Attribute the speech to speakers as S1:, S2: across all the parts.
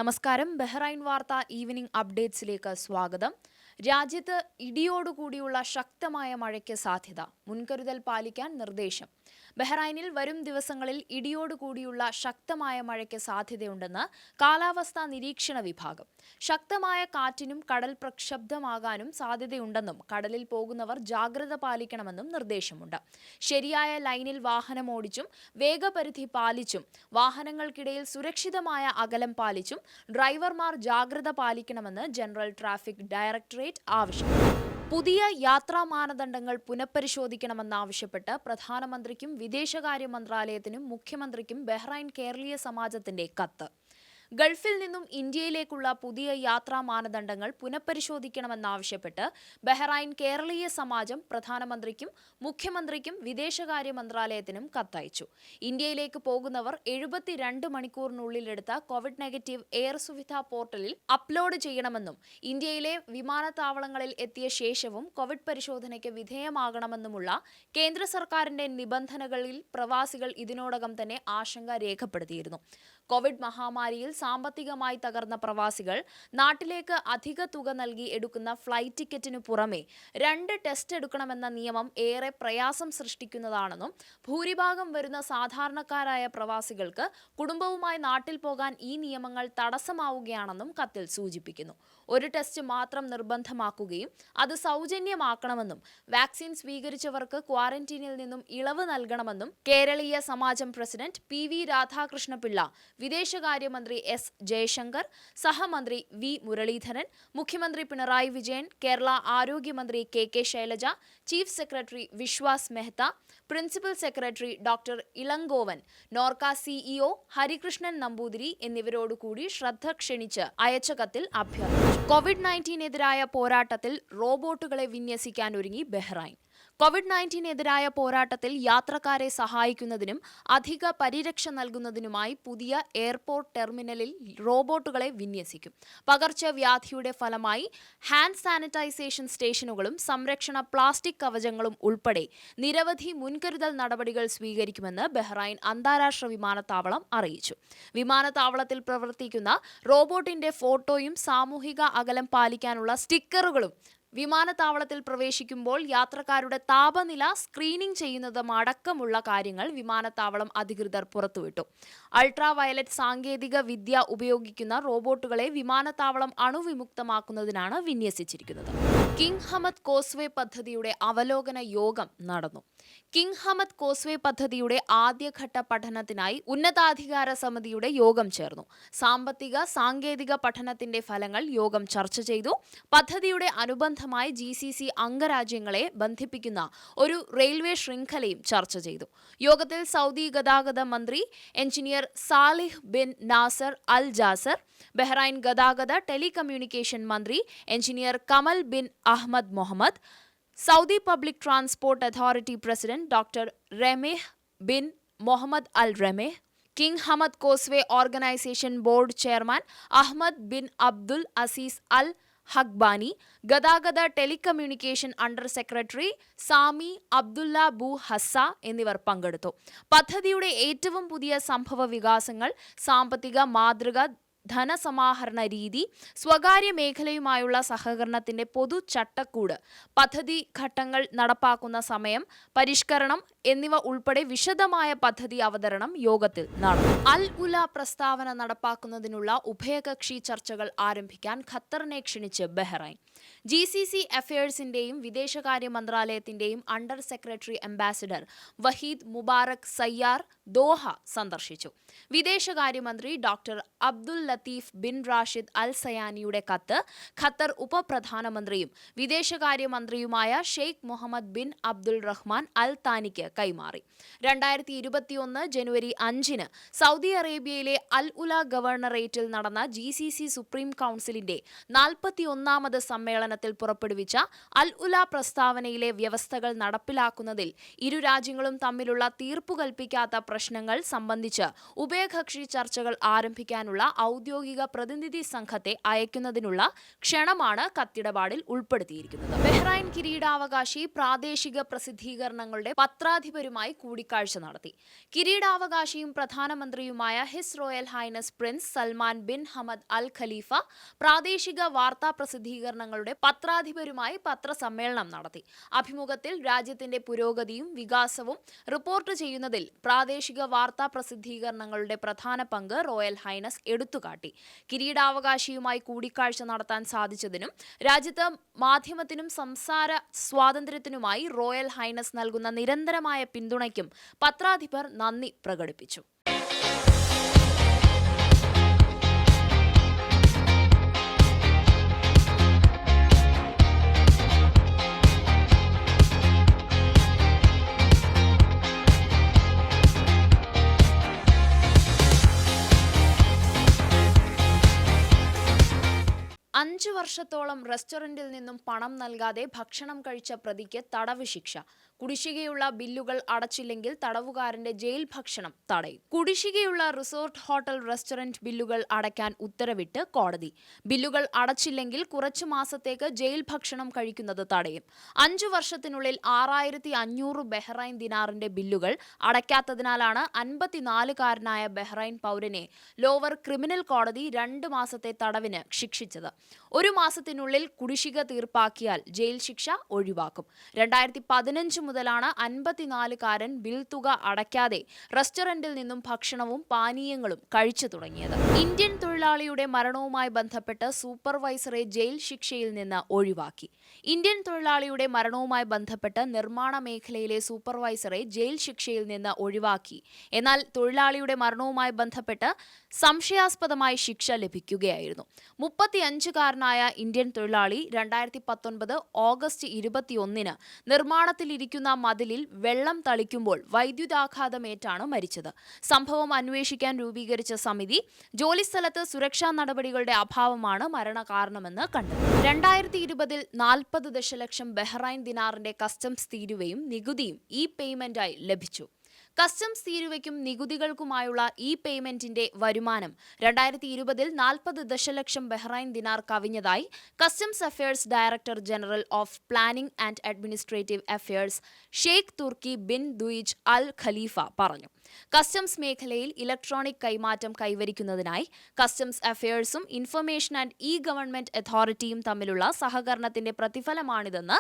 S1: നമസ്കാരം. ബഹ്റൈൻ വാർത്ത ഈവനിംഗ് അപ്ഡേറ്റ്സിലേക്ക് സ്വാഗതം. രാജ്യത്ത് ഇടിയോടുകൂടിയുള്ള ശക്തമായ മഴയ്ക്ക് സാധ്യത. മുൻകരുതൽ പാലിക്കാൻ നിർദ്ദേശം. ബഹ്റൈനിൽ വരും ദിവസങ്ങളിൽ ഇടിയോടുകൂടിയുള്ള ശക്തമായ മഴയ്ക്ക് സാധ്യതയുണ്ടെന്ന് കാലാവസ്ഥാ നിരീക്ഷണ വിഭാഗം. ശക്തമായ കാറ്റിനും കടൽ പ്രക്ഷുബ്ധമാകാനും സാധ്യതയുണ്ടെന്നും കടലിൽ പോകുന്നവർ ജാഗ്രത പാലിക്കണമെന്നും നിർദ്ദേശമുണ്ട്. ശരിയായ ലൈനിൽ വാഹനമോടിച്ചും വേഗപരിധി പാലിച്ചും വാഹനങ്ങൾക്കിടയിൽ സുരക്ഷിതമായ അകലം പാലിച്ചും ഡ്രൈവർമാർ ജാഗ്രത പാലിക്കണമെന്ന് ജനറൽ ട്രാഫിക് ഡയറക്ടറേറ്റ് ആവശ്യപ്പെട്ടു. പുതിയ യാത്രാ മാനദണ്ഡങ്ങൾ പുനഃപരിശോധിക്കണമെന്നാവശ്യപ്പെട്ട് പ്രധാനമന്ത്രിക്കും വിദേശകാര്യ മന്ത്രാലയത്തിനും മുഖ്യമന്ത്രിക്കും ബഹ്റൈൻ കേരളീയ സമാജത്തിന്റെ കത്ത്. ഗൾഫിൽ നിന്നും ഇന്ത്യയിലേക്കുള്ള പുതിയ യാത്രാ മാനദണ്ഡങ്ങൾ പുനഃപരിശോധിക്കണമെന്നാവശ്യപ്പെട്ട് ബഹ്റൈൻ കേരളീയ സമാജം പ്രധാനമന്ത്രിക്കും മുഖ്യമന്ത്രിക്കും വിദേശകാര്യ മന്ത്രാലയത്തിനും കത്തയച്ചു. ഇന്ത്യയിലേക്ക് പോകുന്നവർ 72 മണിക്കൂറിനുള്ളിലെടുത്ത കോവിഡ് നെഗറ്റീവ് എയർ സുവിധ പോർട്ടലിൽ അപ്ലോഡ് ചെയ്യണമെന്നും ഇന്ത്യയിലെ വിമാനത്താവളങ്ങളിൽ എത്തിയ ശേഷവും കോവിഡ് പരിശോധനയ്ക്ക് വിധേയമാകണമെന്നുമുള്ള കേന്ദ്ര സർക്കാരിന്റെ നിബന്ധനകളിൽ പ്രവാസികൾ ഇതിനോടകം തന്നെ ആശങ്ക രേഖപ്പെടുത്തിയിരുന്നു. കോവിഡ് മഹാമാരിയിൽ സാമ്പത്തികമായി തകർന്ന പ്രവാസികൾ നാട്ടിലേക്ക് അധിക തുക നൽകി എടുക്കുന്ന ഫ്ലൈറ്റ് ടിക്കറ്റിനു പുറമെ 2 ടെസ്റ്റ് എടുക്കണമെന്ന നിയമം ഏറെ പ്രയാസം സൃഷ്ടിക്കുന്നതാണെന്നും ഭൂരിഭാഗം വരുന്ന സാധാരണക്കാരായ പ്രവാസികൾക്ക് കുടുംബവുമായി നാട്ടിൽ പോകാൻ ഈ നിയമങ്ങൾ തടസ്സമാവുകയാണെന്നും കത്തിൽ സൂചിപ്പിക്കുന്നു. ഒരു ടെസ്റ്റ് മാത്രം നിർബന്ധമാക്കുകയും അത് സൗജന്യമാക്കണമെന്നും വാക്സിൻ സ്വീകരിച്ചവർക്ക് ക്വാറന്റീനിൽ നിന്നും ഇളവ് നൽകണമെന്നും കേരളീയ സമാജം പ്രസിഡന്റ് PV രാധാകൃഷ്ണപിള്ള, വിദേശകാര്യമന്ത്രി S ജയശങ്കർ, സഹമന്ത്രി V മുരളീധരൻ, മുഖ്യമന്ത്രി പിണറായി വിജയൻ, കേരള ആരോഗ്യമന്ത്രി KK Shailaja, chief secretary Vishwas Mehta, principal secretary doctor Elangovan, NORKA CEO Harikrishnan Namboothiri എന്നിവരോടുകൂടി ശ്രദ്ധ ക്ഷണിച്ച് അയച്ച കത്തിൽ അഭ്യർത്ഥിച്ചു. കോവിഡ്-19 പോരാട്ടത്തിൽ റോബോട്ടുകളെ വിന്യസിക്കാനൊരുങ്ങി ബഹ്റൈൻ. കോവിഡ്-19 പോരാട്ടത്തിൽ യാത്രക്കാരെ സഹായിക്കുന്നതിനും അധിക പരിരക്ഷ നൽകുന്നതിനുമായി പുതിയ എയർപോർട്ട് ടെർമിനലിൽ റോബോട്ടുകളെ വിന്യസിക്കും. പകർച്ചവ്യാധിയുടെ ഫലമായി ഹാൻഡ് സാനിറ്റൈസേഷൻ സ്റ്റേഷനുകളും സംരക്ഷണ പ്ലാസ്റ്റിക് കവചങ്ങളും ഉൾപ്പെടെ നിരവധി മുൻകരുതൽ നടപടികൾ സ്വീകരിക്കുമെന്ന് ബഹ്റൈൻ അന്താരാഷ്ട്ര വിമാനത്താവളം അറിയിച്ചു. വിമാനത്താവളത്തിൽ പ്രവർത്തിക്കുന്ന റോബോട്ടിന്റെ ഫോട്ടോയും സാമൂഹിക അകലം പാലിക്കാനുള്ള സ്റ്റിക്കറുകളും വിമാനത്താവളത്തിൽ പ്രവേശിക്കുമ്പോൾ യാത്രക്കാരുടെ താപനില സ്ക്രീനിംഗ് ചെയ്യുന്നതും അടക്കമുള്ള കാര്യങ്ങൾ വിമാനത്താവളം അധികൃതർ പുറത്തുവിട്ടു. അൾട്രാ വയലറ്റ് സാങ്കേതിക വിദ്യ ഉപയോഗിക്കുന്ന റോബോട്ടുകളെ വിമാനത്താവളം അണുവിമുക്തമാക്കുന്നതിനാണ് വിന്യസിച്ചിരിക്കുന്നത്. കിങ് ഹമദ് കോസ്വേ പദ്ധതിയുടെ അവലോകന യോഗം നടന്നു. കിങ് ഹമദ് കോസ്വേ പദ്ധതിയുടെ ആദ്യഘട്ട പഠനത്തിനായി ഉന്നതാധികാര സമിതിയുടെ യോഗം ചേർന്നു. സാമ്പത്തിക സാങ്കേതിക പഠനത്തിന്റെ ഫലങ്ങൾ യോഗം ചർച്ച ചെയ്തു. പദ്ധതിയുടെ അനുബന്ധമായി GCC അംഗരാജ്യങ്ങളെ ബന്ധിപ്പിക്കുന്ന ഒരു റെയിൽവേ ശൃംഖലയും ചർച്ച ചെയ്തു. യോഗത്തിൽ സൗദി ഗതാഗത മന്ത്രി engineer Salih bin Nasser al Jasser, Bahrain ഗതാഗത ടെലികമ്മ്യൂണിക്കേഷൻ മന്ത്രി engineer Kamal bin Ahmed Mohammed, Saudi Public Transport Authority president doctor Remeh bin Mohammed al Remeh, King Hamad Causeway organisation board chairman Ahmed bin Abdul Aziz al Haqbani, ഗതാഗത telecommunication under secretary Sami Abdulla Bu Hassa എന്നിവർ പങ്കെടുത്തു. പദ്ധതിയുടെ ഏറ്റവും പുതിയ സംഭവ വികാസങ്ങൾ, സാമ്പത്തിക മാതൃക, ധനസമാഹരണ രീതി, സ്വകാര്യ മേഖലയുമായുള്ള സഹകരണത്തിന്റെ പൊതു ചട്ടക്കൂട്, പദ്ധതി ഘട്ടങ്ങൾ നടപ്പാക്കുന്ന സമയം, പരിഷ്കരണം എന്നിവ ഉൾപ്പെടെ വിശദമായ പദ്ധതി അവതരണം യോഗത്തിൽ നടന്നു. അൽ ഉല പ്രസ്താവന നടപ്പാക്കുന്നതിനുള്ള ഉഭയകക്ഷി ചർച്ചകൾ ആരംഭിക്കാൻ ഖത്തറിനെ ക്ഷണിച്ച് ബഹ്റൈൻ. GCC അഫയേഴ്സിന്റെയും വിദേശകാര്യ മന്ത്രാലയത്തിന്റെയും under secretary ambassador Waheed Mubarak Sayyar Doha സന്ദർശിച്ചു. വിദേശകാര്യമന്ത്രി doctor Abdul Latif bin Rashid al സയാനിയുടെ കത്ത് ഖത്തർ ഉപപ്രധാനമന്ത്രിയും വിദേശകാര്യമന്ത്രിയുമായ Sheikh Mohammed bin Abdul Rahman al താനിക്ക് കൈമാറി. 2021 ജനുവരി 5 സൗദി അറേബ്യയിലെ അൽ ഉല ഗവർണറേറ്റിൽ നടന്ന GCC സുപ്രീം കൗൺസിലിന്റെ 41ാമത് സമ്മേളനത്തിൽ സമ്മേളനത്തിൽ പുറപ്പെടുവിച്ച അൽ ഉല പ്രസ്താവനയിലെ വ്യവസ്ഥകൾ നടപ്പിലാക്കുന്നതിൽ ഇരു രാജ്യങ്ങളും തമ്മിലുള്ള തീർപ്പു കൽപ്പിക്കാത്ത പ്രശ്നങ്ങൾ സംബന്ധിച്ച് ഉഭയകക്ഷി ചർച്ചകൾ ആരംഭിക്കാനുള്ള ഔദ്യോഗിക പ്രതിനിധി സംഘത്തെ അയക്കുന്നതിനുള്ള ക്ഷണമാണ് കത്തിടപാടിൽ ഉൾപ്പെടുത്തിയിരിക്കുന്നത്. ബഹ്റൈൻ കിരീടാവകാശി പ്രാദേശിക പ്രസിദ്ധീകരണങ്ങളുടെ പത്രാധിപരുമായി കൂടിക്കാഴ്ച നടത്തി. കിരീടാവകാശിയും പ്രധാനമന്ത്രിയുമായ His Royal Highness Prince Salman bin Hamad al Khalifa പ്രാദേശിക വാർത്താ പ്രസിദ്ധീകരണങ്ങളുടെ പത്രാധിപരുമായി പത്രസമ്മേളനം നടത്തി. അഭിമുഖത്തിൽ രാജ്യത്തിന്റെ പുരോഗതിയും വികാസവും റിപ്പോർട്ട് ചെയ്യുന്നതിൽ പ്രാദേശിക വാർത്താ പ്രസിദ്ധീകരണങ്ങളുടെ പ്രധാന പങ്ക് റോയൽ ഹൈനസ് എടുത്തുകാട്ടി. കിരീടാവകാശിയുമായി കൂടിക്കാഴ്ച നടത്താൻ സാധിച്ചതിനും രാജ്യത്ത് മാധ്യമത്തിനും സംസാര സ്വാതന്ത്ര്യത്തിനുമായി റോയൽ ഹൈനസ് നൽകുന്ന നിരന്തരമായ പിന്തുണയ്ക്കും പത്രാധിപർ നന്ദി പ്രകടിപ്പിച്ചു. 5 വർഷത്തോളം റെസ്റ്റോറന്റിൽ നിന്നും പണം നൽകാതെ ഭക്ഷണം കഴിച്ച പ്രതിക്ക് തടവ് ശിക്ഷ. കുടിശ്ശികയുള്ള ബില്ലുകൾ അടച്ചില്ലെങ്കിൽ തടവുകാരന്റെ ജയിൽ ഭക്ഷണം തടയും. കുടിശ്ശികയുള്ള റിസോർട്ട്, ഹോട്ടൽ, റെസ്റ്റോറന്റ് ബില്ലുകൾ അടയ്ക്കാൻ ഉത്തരവിട്ട് കോടതി. ബില്ലുകൾ അടച്ചില്ലെങ്കിൽ കുറച്ചു മാസത്തേക്ക് ജയിൽ ഭക്ഷണം കഴിക്കുന്നത് തടയും. 5 വർഷത്തിനുള്ളിൽ 6500 ബഹ്റൈൻ ദിനാറിന്റെ ബില്ലുകൾ അടയ്ക്കാത്തതിനാലാണ് 54-കാരനായ ബഹ്റൈൻ പൗരനെ ലോവർ ക്രിമിനൽ കോടതി 2 മാസത്തെ തടവിന് ശിക്ഷിച്ചത്. 1 മാസത്തിനുള്ളിൽ കുടിശ്ശിക തീർപ്പാക്കിയാൽ ജയിൽ ശിക്ഷ ഒഴിവാക്കും. 2015 മുതലാണ് 54-കാരൻ ബിൽ തുക അടയ്ക്കാതെ റെസ്റ്റോറന്റിൽ നിന്നും ഭക്ഷണവും പാനീയങ്ങളും കഴിച്ചു തുടങ്ങിയത്. ഇന്ത്യൻ തൊഴിലാളിയുടെ മരണവുമായി ബന്ധപ്പെട്ട് സൂപ്പർവൈസറെ ജയിൽ ശിക്ഷയിൽ നിന്ന് ഒഴിവാക്കി. ഇന്ത്യൻ തൊഴിലാളിയുടെ മരണവുമായി ബന്ധപ്പെട്ട് നിർമ്മാണ മേഖലയിലെ സൂപ്പർവൈസറെ ജയിൽ ശിക്ഷയിൽ നിന്ന് ഒഴിവാക്കി. എന്നാൽ തൊഴിലാളിയുടെ മരണവുമായി ബന്ധപ്പെട്ട് സംശയാസ്പദമായി ശിക്ഷ ലഭിക്കുകയായിരുന്നു. 35-കാരനായ ഇന്ത്യൻ തൊഴിലാളി 2019 ഓഗസ്റ്റ് 21-ന് നിർമ്മാണത്തിലിരിക്കുന്ന മതിലിൽ വെള്ളം തളിക്കുമ്പോൾ വൈദ്യുതാഘാതമേറ്റാണ് മരിച്ചത്. സംഭവം അന്വേഷിക്കാൻ രൂപീകരിച്ച സമിതി ജോലിസ്ഥലത്ത് സുരക്ഷാ നടപടികളുടെ അഭാവമാണ് മരണകാരണമെന്ന് കണ്ടെത്തി. 2020-ൽ 40 ദശലക്ഷം ബഹ്റൈൻ ദിനാറിന്റെ കസ്റ്റംസ് തീരുവയും നികുതിയും ഇ പേയ്മെന്റായി ലഭിച്ചു. കസ്റ്റംസ് തീരുവയ്ക്കും നികുതികൾക്കുമായുള്ള ഇ പേയ്മെന്റിന്റെ വരുമാനം 2020-ൽ 40 ദശലക്ഷം ബഹ്റൈൻ ദിനാർ കവിഞ്ഞതായി customs affairs director general of planning and administrative affairs Sheikh Turki bin Duaij al Khalifa പറഞ്ഞു. കസ്റ്റംസ് മേഖലയിൽ ഇലക്ട്രോണിക് കൈമാറ്റം കൈവരിക്കുന്നതിനായി കസ്റ്റംസ് അഫയേഴ്സും ഇൻഫർമേഷൻ ആൻഡ് ഇ ഗവൺമെന്റ് അതോറിറ്റിയും തമ്മിലുള്ള സഹകരണത്തിന്റെ പ്രതിഫലമാണിതെന്ന്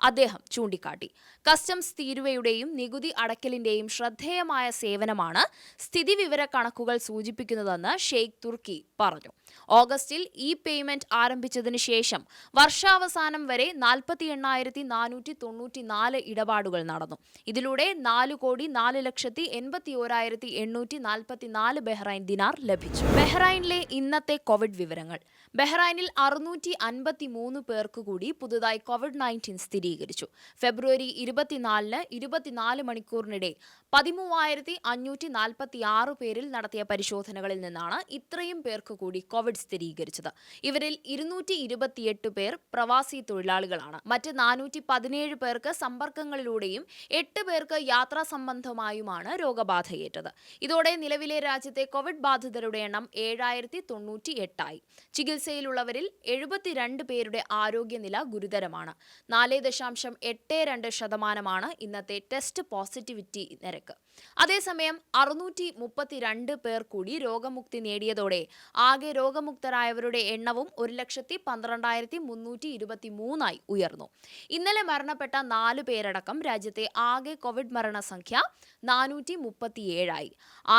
S1: അദ്ദേഹം ചൂണ്ടിക്കാട്ടി. കസ്റ്റംസ് തീരുവയുടെയും നികുതി അടയ്ക്കലിന്റെയും ശ്രദ്ധേയമായ സേവനമാണ് സ്ഥിതിവിവര കണക്കുകൾ സൂചിപ്പിക്കുന്നതെന്ന് ഷെയ്ഖ് തുർക്കി പറഞ്ഞു. ഓഗസ്റ്റിൽ ഇ പേയ്മെന്റ് ആരംഭിച്ചതിന് ശേഷം വർഷാവസാനം വരെ 48,494 ഇടപാടുകൾ നടന്നു. ഇതിലൂടെ 4,04,81,844 ബഹ്റൈൻ ദിനാർ ലഭിച്ചു. ബഹ്റൈനിലെ ഇന്നത്തെ കോവിഡ് വിവരങ്ങൾ. ബഹ്റൈനിൽ 653 പേർക്ക് കൂടി പുതുതായി COVID-19 സ്ഥിരീകരിച്ചു. ഫെബ്രുവരി 24-ന് 24 മണിക്കൂറിനിടെ 13,546 പേരിൽ നടത്തിയ പരിശോധനകളിൽ നിന്നാണ് ഇത്രയും പേർക്ക് കൂടി കോവിഡ് സ്ഥിരീകരിച്ചത്. ഇവരിൽ 228 പേർ പ്രവാസി തൊഴിലാളികളാണ്. മറ്റ് 417 പേർക്ക് സമ്പർക്കങ്ങളിലൂടെയും 8 പേർക്ക് യാത്രാ സംബന്ധമായുമാണ് രോഗബാധയേറ്റത്. ഇതോടെ നിലവിലെ രാജ്യത്തെ കോവിഡ് ബാധിതരുടെ എണ്ണം 7,098 ആയി. ചികിത്സയിലുള്ളവരിൽ 72 പേരുടെ ആരോഗ്യനില ഗുരുതരമാണ്. 4.82% ഇന്നത്തെ ടെസ്റ്റ് പോസിറ്റിവിറ്റി നിരക്ക്. അതേസമയം 632 പേർ കൂടി രോഗമുക്തി നേടിയതോടെ ആകെ രോഗമുക്തരായവരുടെ എണ്ണവും 1,12,323 ആയി ഉയർന്നു. ഇന്നലെ മരണപ്പെട്ട 4 പേരടക്കം രാജ്യത്തെ ആകെ കോവിഡ് മരണസംഖ്യ 437 ആയി.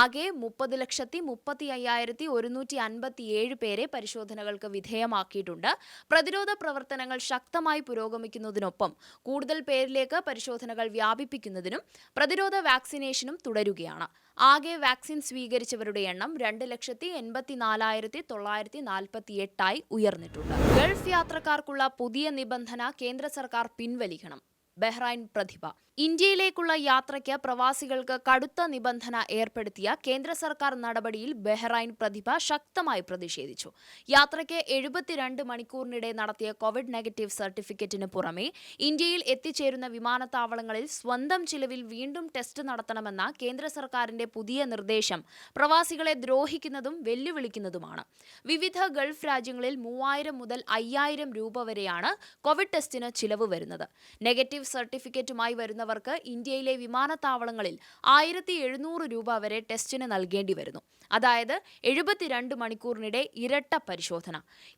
S1: ആകെ 30,35,157 പേരെ പരിശോധനകൾക്ക് വിധേയമാക്കിയിട്ടുണ്ട്. പ്രതിരോധ പ്രവർത്തനങ്ങൾ ശക്തമായി പുരോഗമിക്കുന്നതിനൊപ്പം കൂടുതൽ പേരിലേക്ക് പരിശോധനകൾ വ്യാപിപ്പിക്കുന്നതിനും പ്രതിരോധ വാക്സിനേഷനും തുടരുകയാണ്. ആകെ വാക്സിൻ സ്വീകരിച്ചവരുടെ എണ്ണം 2,84,948 ആയി ഉയർന്നിട്ടുണ്ട്. ഗൾഫ് യാത്രക്കാർക്കുള്ള പുതിയ നിബന്ധന കേന്ദ്ര സർക്കാർ പിൻവലിക്കണം. ബഹ്റൈൻ പ്രതിഭ. ഇന്ത്യയിലേക്കുള്ള യാത്രയ്ക്ക് പ്രവാസികൾക്ക് കടുത്ത നിബന്ധന ഏർപ്പെടുത്തിയ കേന്ദ്ര സർക്കാർ നടപടിയിൽ ബഹ്റൈൻ പ്രതിഭ ശക്തമായി പ്രതിഷേധിച്ചു. യാത്രയ്ക്ക് 72 മണിക്കൂറിനിടെ നടത്തിയ കോവിഡ് നെഗറ്റീവ് സർട്ടിഫിക്കറ്റിന് പുറമെ ഇന്ത്യയിൽ എത്തിച്ചേരുന്ന വിമാനത്താവളങ്ങളിൽ സ്വന്തം ചിലവിൽ വീണ്ടും ടെസ്റ്റ് നടത്തണമെന്ന കേന്ദ്ര സർക്കാരിന്റെ പുതിയ നിർദ്ദേശം പ്രവാസികളെ ദ്രോഹിക്കുന്നതും വെല്ലുവിളിക്കുന്നതുമാണ്. വിവിധ ഗൾഫ് രാജ്യങ്ങളിൽ 3000 മുതൽ 5000 രൂപ വരെയാണ് കോവിഡ് ടെസ്റ്റിന് ചിലവ് വരുന്നത്. നെഗറ്റീവ് സർട്ടിഫിക്കറ്റുമായി വരുന്നവർക്ക് ഇന്ത്യയിലെ വിമാനത്താവളങ്ങളിൽ 1700 രൂപ വരെ ടെസ്റ്റിന് നൽകേണ്ടി വരുന്നു. അതായത് 72 മണിക്കൂറിനിടെ ഇരട്ട പരിശോധന.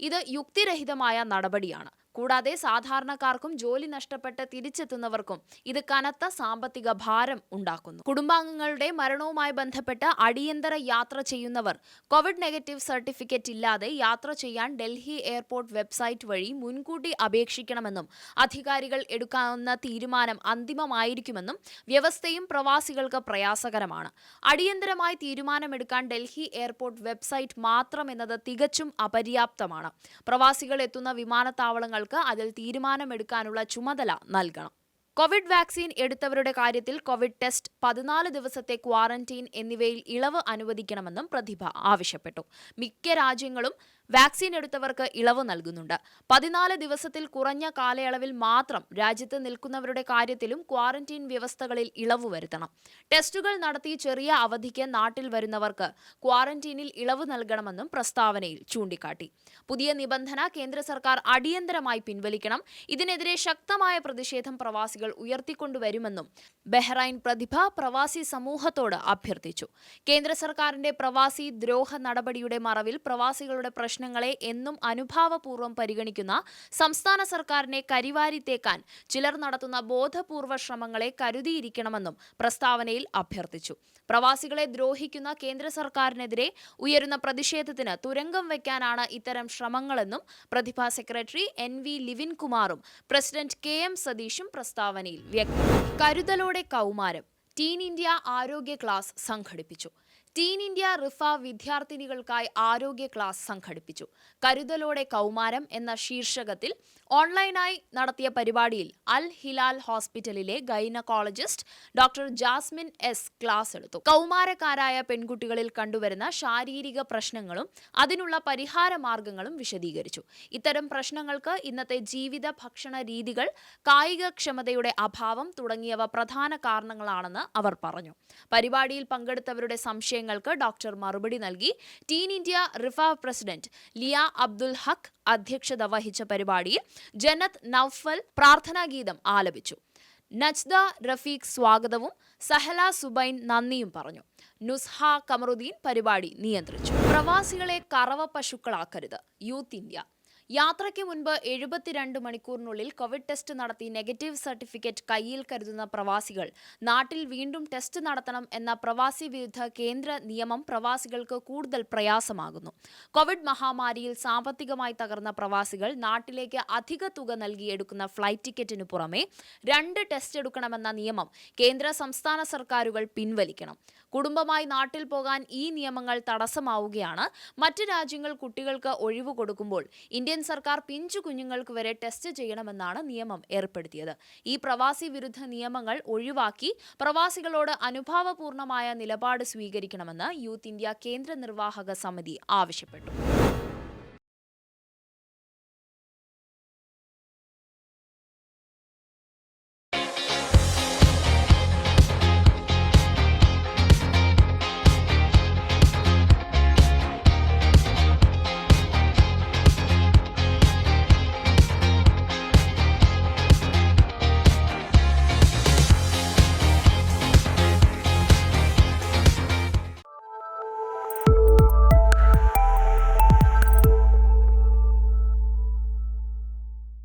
S1: ഇത് യുക്തിരഹിതമായ നടപടിയാണ്. കൂടാതെ സാധാരണക്കാർക്കും ജോലി നഷ്ടപ്പെട്ട് തിരിച്ചെത്തുന്നവർക്കും ഇത് കനത്ത സാമ്പത്തിക ഭാരം ഉണ്ടാക്കുന്നു. കുടുംബാംഗങ്ങളുടെ മരണവുമായി ബന്ധപ്പെട്ട് അടിയന്തര യാത്ര ചെയ്യുന്നവർ കോവിഡ് നെഗറ്റീവ് സർട്ടിഫിക്കറ്റ് ഇല്ലാതെ യാത്ര ചെയ്യാൻ ഡൽഹി എയർപോർട്ട് വെബ്സൈറ്റ് വഴി മുൻകൂട്ടി അപേക്ഷിക്കണമെന്നും അധികാരികൾ എടുക്കാവുന്ന തീരുമാനം അന്തിമമായിരിക്കുമെന്നും വ്യവസ്ഥയും പ്രവാസികൾക്ക് പ്രയാസകരമാണ്. അടിയന്തരമായി തീരുമാനമെടുക്കാൻ ഡൽഹി എയർപോർട്ട് വെബ്സൈറ്റ് മാത്രം എന്നത് തികച്ചും അപര്യാപ്തമാണ്. പ്രവാസികൾ എത്തുന്ന വിമാനത്താവളങ്ങൾ അതിൽ തീരുമാനമെടുക്കാനുള്ള ചുമതല നൽകണം. കോവിഡ് വാക്സിൻ എടുത്തവരുടെ കാര്യത്തിൽ കോവിഡ് ടെസ്റ്റ്, 14 ദിവസത്തെ ക്വാറന്റീൻ എന്നിവയിൽ ഇളവ് അനുവദിക്കണമെന്നും പ്രതിഭ ആവശ്യപ്പെട്ടു. മിക്ക രാജ്യങ്ങളും വാക്സിൻ എടുത്തവർക്ക് ഇളവ് നൽകുന്നുണ്ട്. 14 ദിവസത്തിൽ കുറഞ്ഞ കാലയളവിൽ മാത്രം രാജ്യത്ത് നിൽക്കുന്നവരുടെ കാര്യത്തിലും ക്വാറന്റീൻ വ്യവസ്ഥകളിൽ ഇളവ് വരുത്തണം. ടെസ്റ്റുകൾ നടത്തി ചെറിയ അവധിക്ക് നാട്ടിൽ വരുന്നവർക്ക് ക്വാറന്റീനിൽ ഇളവ് നൽകണമെന്നും പ്രസ്താവനയിൽ ചൂണ്ടിക്കാട്ടി. പുതിയ നിബന്ധന കേന്ദ്ര സർക്കാർ അടിയന്തരമായി പിൻവലിക്കണം. ഇതിനെതിരെ ശക്തമായ പ്രതിഷേധം പ്രവാസികൾ ഉയർത്തിക്കൊണ്ടുവരുമെന്നും ബഹ്റൈൻ പ്രതിഭ പ്രവാസി സമൂഹത്തോട് അഭ്യർത്ഥിച്ചു. കേന്ദ്ര സർക്കാരിന്റെ പ്രവാസി ദ്രോഹ നടപടിയുടെ മറവിൽ പ്രവാസികളുടെ പ്രശ്നങ്ങളെ എന്നും അനുഭാവപൂർവ്വം പരിഗണിക്കുന്ന സംസ്ഥാന സർക്കാരിനെ കരിവാരിത്തേക്കാൻ ചിലർ നടത്തുന്ന ബോധപൂർവ ശ്രമങ്ങളെ കരുതിയിരിക്കണമെന്നും പ്രസ്താവനയിൽ അഭ്യർത്ഥിച്ചു. പ്രവാസികളെ ദ്രോഹിക്കുന്ന കേന്ദ്ര സർക്കാരിനെതിരെ ഉയരുന്ന പ്രതിഷേധത്തിന് തുരങ്കം വയ്ക്കാനാണ് ഇത്തരം ശ്രമങ്ങളെന്നും പ്രതിഭ സെക്രട്ടറി NV ലിവിൻ കുമാറും പ്രസിഡന്റ് KM സതീഷും പ്രസ്താവനയിൽ വ്യക്തമാക്കി. കരുതലോടെ കൗമാരം. ടീൻ ഇന്ത്യ ആരോഗ്യ ക്ലാസ് സംഘടിപ്പിച്ചു. ടീൻ ഇന്ത്യ റിഫ വിദ്യാർത്ഥിനികൾക്കായി ആരോഗ്യ ക്ലാസ് സംഘടിപ്പിച്ചു. കരുതലോടെ കൗമാരം എന്ന ശീർഷകത്തിൽ ഓൺലൈനായി നടത്തിയ പരിപാടിയിൽ അൽ ഹിലാൽ ഹോസ്പിറ്റലിലെ gynaecologist doctor Jasmin S class എടുത്തു. കൗമാരക്കാരായ പെൺകുട്ടികളിൽ കണ്ടുവരുന്ന ശാരീരിക പ്രശ്നങ്ങളും അതിനുള്ള പരിഹാര മാർഗങ്ങളും വിശദീകരിച്ചു. ഇത്തരം പ്രശ്നങ്ങൾക്ക് ഇന്നത്തെ ജീവിത ഭക്ഷണ രീതികൾ, കായികക്ഷമതയുടെ അഭാവം തുടങ്ങിയവ പ്രധാന കാരണങ്ങളാണെന്ന് അവർ പറഞ്ഞു. പരിപാടിയിൽ പങ്കെടുത്തവരുടെ സംശയങ്ങൾക്ക് ഡോക്ടർ മറുപടി നൽകി. Teen India Riffa president Liya Abdul Haq അധ്യക്ഷത വഹിച്ച പരിപാടിയിൽ ജനത് നൌഫൽ പ്രാർത്ഥനാഗീതം ആലപിച്ചു. നജ്ദ റഫീഖ് സ്വാഗതവും സഹല സുബൈൻ നന്ദിയും പറഞ്ഞു. നുസ്ഹ കമറുദ്ദീൻ പരിപാടി നിയന്ത്രിച്ചു. പ്രവാസികളെ കറവ പശുക്കളാക്കരുത്. Youth India. യാത്രയ്ക്ക് മുൻപ് 72 മണിക്കൂറിനുള്ളിൽ കോവിഡ് ടെസ്റ്റ് നടത്തി നെഗറ്റീവ് സർട്ടിഫിക്കറ്റ് കയ്യിൽ കരുതുന്ന പ്രവാസികൾ നാട്ടിൽ വീണ്ടും ടെസ്റ്റ് നടത്തണം എന്ന പ്രവാസി വിരുദ്ധ കേന്ദ്ര നിയമം പ്രവാസികൾക്ക് കൂടുതൽ പ്രയാസമാകുന്നു. കോവിഡ് മഹാമാരിയിൽ സാമ്പത്തികമായി തകർന്ന പ്രവാസികൾ നാട്ടിലേക്ക് അധിക തുക നൽകി എടുക്കുന്ന ഫ്ലൈറ്റ് ടിക്കറ്റിനു പുറമെ 2 ടെസ്റ്റ് എടുക്കണമെന്ന നിയമം കേന്ദ്ര സംസ്ഥാന സർക്കാരുകൾ പിൻവലിക്കണം. കുടുംബമായി നാട്ടിൽ പോകാൻ ഈ നിയമങ്ങൾ തടസ്സമാവുകയാണ്. മറ്റ് രാജ്യങ്ങൾ കുട്ടികൾക്ക് ഒഴിവ് കൊടുക്കുമ്പോൾ ഇന്ത്യൻ സർക്കാർ പിഞ്ചു കുഞ്ഞുങ്ങൾക്ക് വരെ ടെസ്റ്റ് ചെയ്യണമെന്നാണ് നിയമം ഏർപ്പെടുത്തിയത്. ഈ പ്രവാസി വിരുദ്ധ നിയമങ്ങൾ ഒഴിവാക്കി പ്രവാസികളോട് അനുഭാവപൂർണമായ നിലപാട് സ്വീകരിക്കണമെന്ന് യൂത്ത് ഇന്ത്യ കേന്ദ്ര നിർവാഹക സമിതി ആവശ്യപ്പെട്ടു.